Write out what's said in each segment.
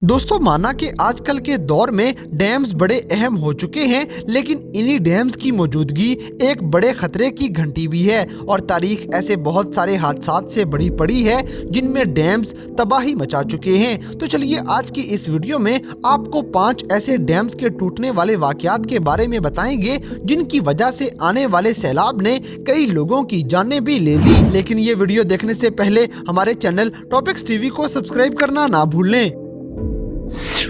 दोस्तों, माना कि आजकल के दौर में डैम्स बड़े अहम हो चुके हैं, लेकिन इन्हीं डैम्स की मौजूदगी एक बड़े खतरे की घंटी भी है। और तारीख ऐसे बहुत सारे हादसात से भरी पड़ी है जिनमें डैम्स तबाही मचा चुके हैं। तो चलिए आज की इस वीडियो में आपको 5 ऐसे डैम्स के टूटने वाले वाकयात के बारे में बताएंगे जिनकी वजह से आने वाले सैलाब ने कई लोगों की जानें भी ले ली। लेकिन ये वीडियो देखने से पहले हमारे चैनल टॉपिक्स टीवी को सब्सक्राइब करना ना भूलें।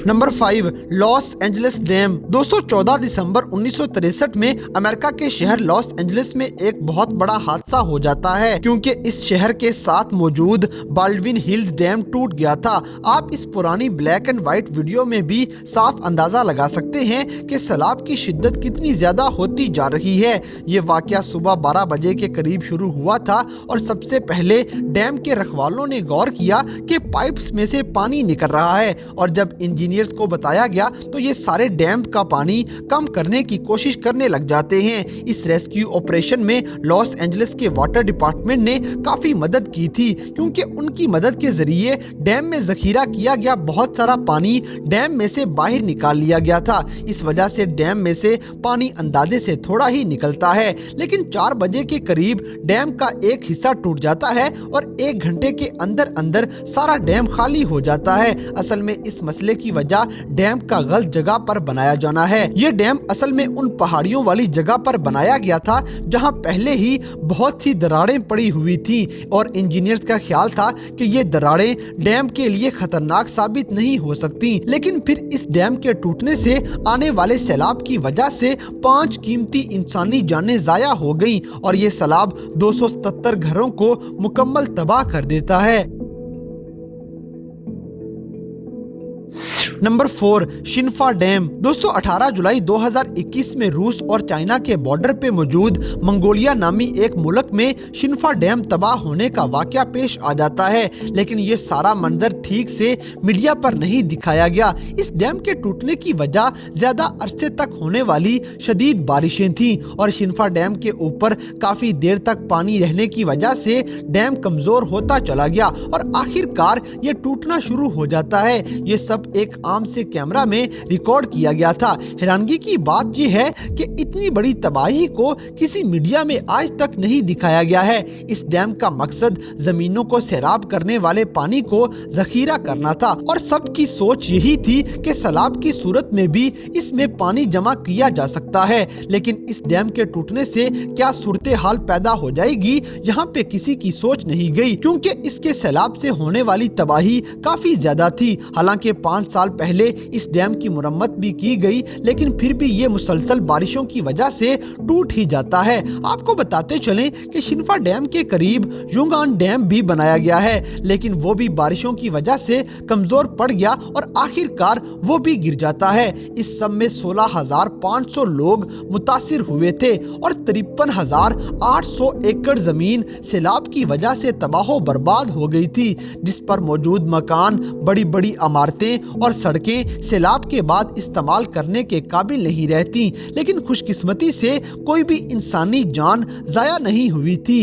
Number 5, Los Angeles dam. दोस्तों, 14 दिसंबर 1963 में अमेरिका के शहर लॉस एंजलिस में एक बहुत बड़ा हादसा हो जाता है, क्योंकि इस शहर के साथ मौजूद बाल्डविन हिल्स डैम टूट गया था। आप इस पुरानी ब्लैक एंड व्हाइट वीडियो में भी साफ अंदाजा लगा सकते हैं कि सैलाब की शिद्दत कितनी ज्यादा होती जा रही है। ये वाकया सुबह 12 बजे के करीब शुरू हुआ था और सबसे पहले डैम के रखवालों ने गौर किया कि पाइप्स में से पानी निकल रहा है, और जब इंजीनियर्स को बताया गया तो ये सारे डैम का पानी कम करने की कोशिश करने लग जाते हैं। इस रेस्क्यू ऑपरेशन में लॉस एंजलिस के वाटर डिपार्टमेंट ने काफी मदद की थी, क्योंकि उनकी मदद के जरिए डैम में जखीरा किया गया बहुत सारा पानी डैम में से बाहर निकाल लिया गया था। इस वजह से डैम में से पानी अंदाजे से थोड़ा ही निकलता है, लेकिन 4 बजे के करीब डैम का एक हिस्सा टूट जाता है और 1 घंटे के अंदर अंदर सारा डैम खाली हो जाता है। असल में इस मसले की वजह डैम का गलत जगह पर बनाया जाना है। ये डैम असल में उन पहाड़ियों वाली जगह पर बनाया गया था जहां पहले ही बहुत सी दरारें पड़ी हुई थी, और इंजीनियर्स का ख्याल था कि ये दरारें डैम के लिए खतरनाक साबित नहीं हो सकती। लेकिन फिर इस डैम के टूटने से आने वाले सैलाब की वजह से 5 कीमती इंसानी जानें जाया हो गईं, और ये सैलाब 277 घरों को मुकम्मल तबाह कर देता है। नंबर 4, शिन्फा डैम। दोस्तों, 18 जुलाई 2021 में रूस और चाइना के बॉर्डर पे मौजूद मंगोलिया नामी एक मुल्क में शिन्फा डैम तबाह होने का वाकया पेश आ जाता है, लेकिन ये सारा मंजर ठीक से मीडिया पर नहीं दिखाया गया। इस डैम के टूटने की वजह ज्यादा अरसे तक होने वाली शदीद बारिशें थीं, और शिन्फा डैम के ऊपर काफी देर तक पानी रहने की वजह से डैम कमजोर होता चला गया और आखिरकार ये टूटना शुरू हो जाता है। ये सब एक आम से कैमरा में रिकॉर्ड किया गया था। हैरानगी की बात यह है कि इतनी बड़ी तबाही को किसी मीडिया में आज तक नहीं दिखाया गया है। इस डैम का मकसद जमीनों को सैराब करने वाले पानी को जखीरा करना था, और सबकी सोच यही थी कि सैलाब की सूरत में भी इसमें पानी जमा किया जा सकता है। लेकिन इस डैम के टूटने से क्या सूरत हाल पैदा हो जाएगी, यहाँ पे किसी की सोच नहीं गई, क्योंकि इसके सैलाब से होने वाली तबाही काफी ज्यादा थी। हालांकि 5 साल पहले इस डैम की मुरम्मत भी की गई, लेकिन फिर भी ये मुसलसल बारिशों की वजह से टूट ही जाता है। आपको बताते चलें कि शिन्फा डैम के करीब युंगान डैम भी बनाया गया है, लेकिन वो भी बारिशों की वजह से कमजोर पड़ गया और आखिरकार वो भी गिर जाता है। इस सब में 16,500 लोग मुतासिर हुए थे और 53,800 एकड़ जमीन सैलाब की वजह से तबाह बर्बाद हो गई थी, जिस पर मौजूद मकान, बड़ी बड़ी इमारतें और सड़कें सैलाब के बाद इस्तेमाल करने के काबिल नहीं रहती। लेकिन खुशकिस्मती से कोई भी इंसानी जान जाया नहीं हुई थी।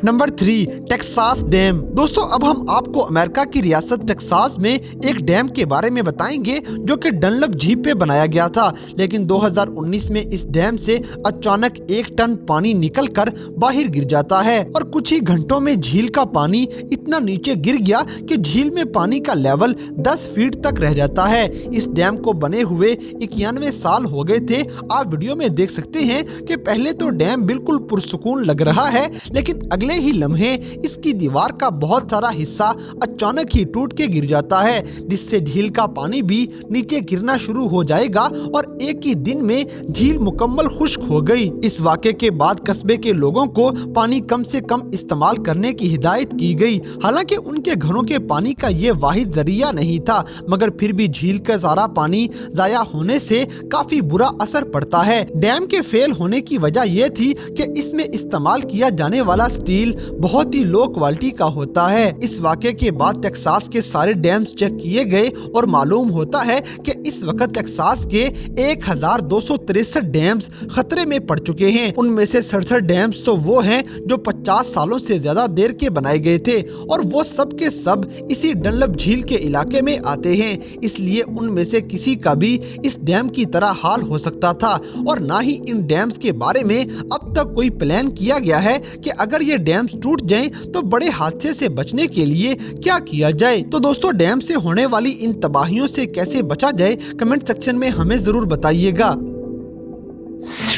Number 3, Texas dam. दोस्तों, अब हम आपको अमेरिका की रियासत टेक्सास में एक डैम के बारे में बताएंगे जो कि डनलप झील पे बनाया गया था, लेकिन 2019 में इस डैम से अचानक 1 टन पानी निकलकर बाहर गिर जाता है, और कुछ ही घंटों में झील का पानी इतना नीचे गिर गया कि झील में पानी का लेवल 10 फीट तक रह जाता है। इस डैम को बने हुए 91 साल हो गए थे। आप वीडियो में देख सकते हैं कि पहले तो डैम बिल्कुल पुरसुकून लग रहा है, लेकिन अगले ही लम्हे इसकी दीवार का बहुत सारा हिस्सा अचानक ही टूट के गिर जाता है, जिससे झील का पानी भी नीचे गिरना शुरू हो जाएगा, और एक ही दिन में झील मुकम्मल खुश्क हो गई। इस वाक़े के बाद कस्बे के लोगों को पानी कम से कम इस्तेमाल करने की हिदायत की गई। हालांकि उनके घरों के पानी का ये वाहिद जरिया नहीं था, मगर फिर भी झील का सारा पानी जाया होने से काफी बुरा असर पड़ता है। डैम के फेल होने की वजह यह थी कि इसमें इस्तेमाल किया जाने वाला स्टील स्टील बहुत ही लो क्वालिटी का होता है। इस वाक़े के बाद टेक्सास के सारे डैम्स चेक किए गए और मालूम होता है कि इस वक्त टेक्सास के 1263 डैम्स खतरे में पड़ चुके हैं। उनमें से 67 डैम्स तो वो हैं जो 50 सालों से ज्यादा देर के बनाए गए थे और वो सब के सब इसी डनलप झील के इलाके में आते हैं। इसलिए उनमें से किसी का भी इस डैम की तरह हाल हो सकता था और ना ही इन डैम्स के बारे में अब तक कोई प्लान किया गया है कि अगर ये डैम्स टूट जाएं तो बड़े हादसे से बचने के लिए क्या किया जाए। तो दोस्तों, डैम से होने वाली इन तबाहियों से कैसे बचा जाए, कमेंट सेक्शन में हमें जरूर बताइएगा।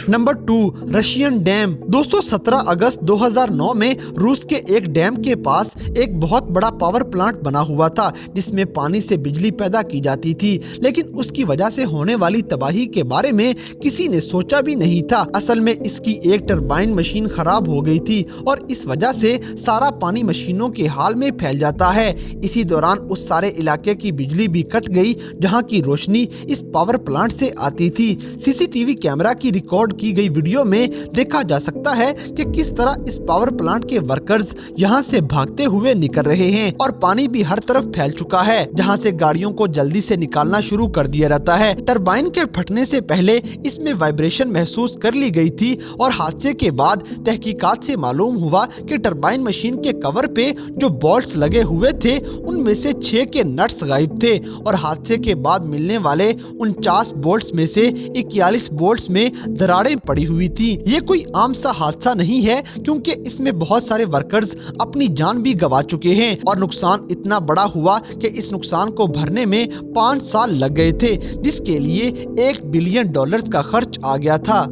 Number 2, Russian dam. दोस्तों, 17 अगस्त 2009 में रूस के एक डैम के पास एक बहुत बड़ा पावर प्लांट बना हुआ था जिसमें पानी से बिजली पैदा की जाती थी, लेकिन उसकी वजह से होने वाली तबाही के बारे में किसी ने सोचा भी नहीं था। असल में इसकी एक टरबाइन मशीन खराब हो गई थी और इस वजह से सारा पानी मशीनों के हाल में फैल जाता है। इसी दौरान उस सारे इलाके की बिजली भी कट गई जहां की रोशनी इस पावर प्लांट से आती थी। सीसीटीवी कैमरा की रिकॉर्ड की गई वीडियो में देखा जा सकता है कि किस तरह इस पावर प्लांट के वर्कर्स यहां से भागते हुए निकल रहे हैं और पानी भी हर तरफ फैल चुका है जहां से गाड़ियों को जल्दी से निकालना शुरू कर दिया रहता है। टरबाइन के फटने से पहले इसमें वाइब्रेशन महसूस कर ली गई थी और हादसे के बाद तहकीकात से मालूम हुआ कि टरबाइन मशीन के कवर पे जो बोल्ट्स लगे हुए थे उनमें से 6 के नट्स गायब थे और हादसे के बाद मिलने वाले 49 बोल्ट्स में से 41 बोल्ट्स में दरारें पड़ी हुई थी। ये कोई आम सा हादसा नहीं है क्योंकि इसमें बहुत सारे वर्कर्स अपनी जान भी गंवा चुके हैं और नुकसान इतना बड़ा हुआ कि इस नुकसान को भरने में 5 साल लग गए थे, जिसके लिए $1 बिलियन का खर्च आ गया था।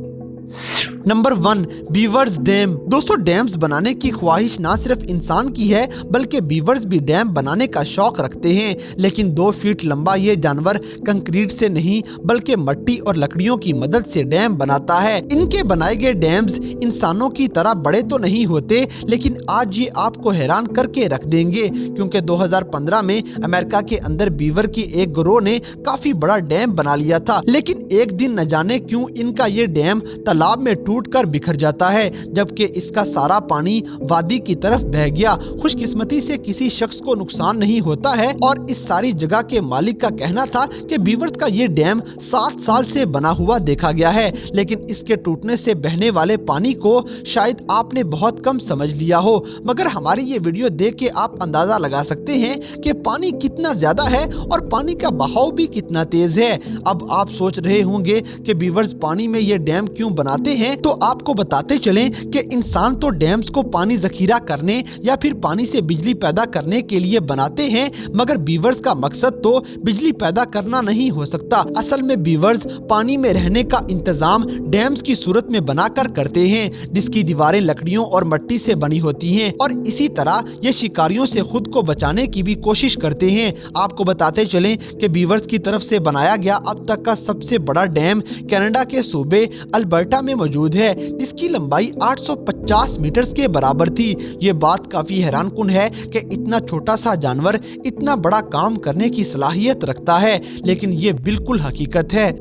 Number 1, beavers dam. दोस्तों, डैम्स बनाने की ख्वाहिश ना सिर्फ इंसान की है बल्कि बीवर्स भी डैम बनाने का शौक रखते हैं, लेकिन 2 फीट लंबा ये जानवर कंक्रीट से नहीं बल्कि मिट्टी और लकड़ियों की मदद से डैम बनाता है। इनके बनाए गए डैम्स इंसानों की तरह बड़े तो नहीं होते, लेकिन आज ये आपको हैरान करके रख देंगे क्योंकि 2015 में अमेरिका के अंदर बीवर की एक गिरोह ने काफी बड़ा डैम बना लिया था, लेकिन एक दिन न जाने क्यों इनका ये डैम तालाब में टूटकर बिखर जाता है, जबकि इसका सारा पानी वादी की तरफ बह गया। खुशकिस्मती से किसी शख्स को नुकसान नहीं होता है और इस सारी जगह के मालिक का कहना था कि बीवर्स का ये डैम 7 साल से बना हुआ देखा गया है, लेकिन इसके टूटने से बहने वाले पानी को शायद आपने बहुत कम समझ लिया हो, मगर हमारी ये वीडियो देख के आप अंदाजा लगा सकते हैं कि पानी कितना ज्यादा है और पानी का बहाव भी कितना तेज है। अब आप सोच रहे होंगे कि बीवर्स पानी में ये डैम क्यों बनाते हैं, तो आपको बताते चलें कि इंसान तो डैम्स को पानी जखीरा करने या फिर पानी से बिजली पैदा करने के लिए बनाते हैं, मगर बीवर्स का मकसद तो बिजली पैदा करना नहीं हो सकता। असल में बीवर्स पानी में रहने का इंतजाम डैम्स की सूरत में बनाकर करते हैं, जिसकी दीवारें लकड़ियों और मिट्टी से बनी होती हैं और इसी तरह ये शिकारियों से खुद को बचाने की भी कोशिश करते हैं। आपको बताते चलें कि बीवर्स की तरफ से बनाया गया अब तक का सबसे बड़ा डैम कनाडा के सूबे अल्बर्टा में मौजूद है, जिसकी लंबाई 850 मीटर के बराबर थी। ये बात काफी हैरानकुन है कि इतना छोटा सा जानवर इतना बड़ा काम करने की सलाहियत रखता है, लेकिन ये बिल्कुल हकीकत है।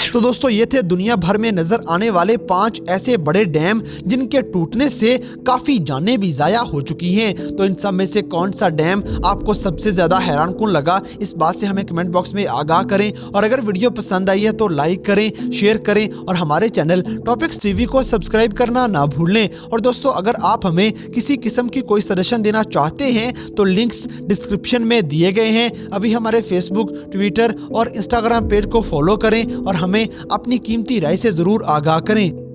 तो दोस्तों, ये थे दुनिया भर में नजर आने वाले 5 ऐसे बड़े डैम जिनके टूटने से काफी जानें भी जाया हो चुकी हैं। तो इन सब में से कौन सा डैम आपको सबसे ज्यादा हैरानकुन लगा, इस बात से हमें कमेंट बॉक्स में आगाह करें और अगर वीडियो पसंद आई है तो लाइक करें, शेयर करें और हमारे चैनल टॉपिक्स टीवी को सब्सक्राइब करना ना भूलें। और दोस्तों, अगर आप हमें किसी किस्म की कोई सजेशन देना चाहते हैं तो लिंक्स डिस्क्रिप्शन में दिए गए हैं। अभी हमारे फेसबुक, ट्विटर और इंस्टाग्राम पेज को फॉलो करें और हमें अपनी कीमती राय से जरूर आगाह करें।